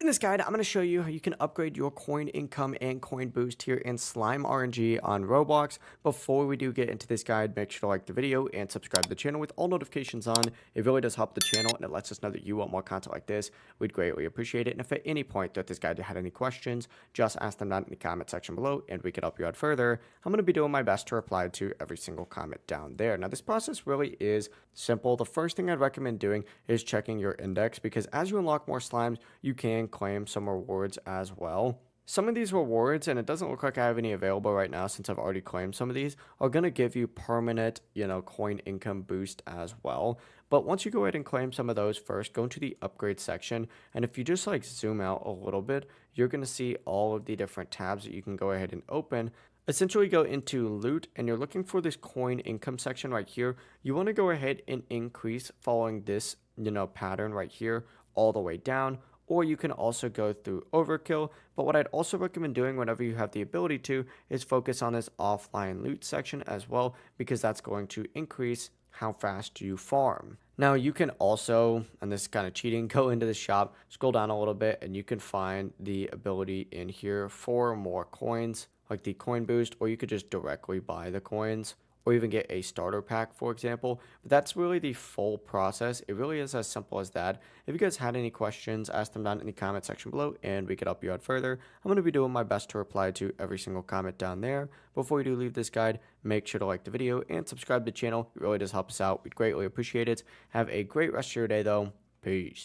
In this guide, I'm going to show you how you can upgrade your coin income and coin boost here in Slime RNG on Roblox. Before we do get into this guide, make sure to like the video and subscribe to the channel with all notifications on. It really does help the channel and it lets us know that you want more content like this. We'd greatly appreciate it. And if at any point throughout this guide you had any questions, just ask them down in the comment section below and we could help you out further. I'm going to be doing my best to reply to every single comment down there. Now, this process really is simple. The first thing I'd recommend doing is checking your index because as you unlock more slimes, you can claim some rewards as well. Some of these rewards, and it doesn't look like I have any available right now since I've already claimed some of these, are going to give you permanent, coin income boost as well. But once you go ahead and claim some of those first, go into the upgrade section. And if you just like zoom out a little bit, you're going to see all of the different tabs that you can go ahead and open. Essentially go into loot and you're looking for this coin income section right here. You want to go ahead and increase following this, pattern right here all the way down, or you can also go through overkill. But what I'd also recommend doing whenever you have the ability to is focus on this offline loot section as well, because that's going to increase how fast you farm. Now you can also, and this is kind of cheating, go into the shop, scroll down a little bit, and you can find the ability in here for more coins, like the coin boost, or you could just directly buy the coins, or even get a starter pack, for example. But that's really the full process. It really is as simple as that. If you guys had any questions, ask them down in the comment section below, and we could help you out further. I'm going to be doing my best to reply to every single comment down there. Before we do leave this guide, make sure to like the video and subscribe to the channel. It really does help us out. We'd greatly appreciate it. Have a great rest of your day, though. Peace.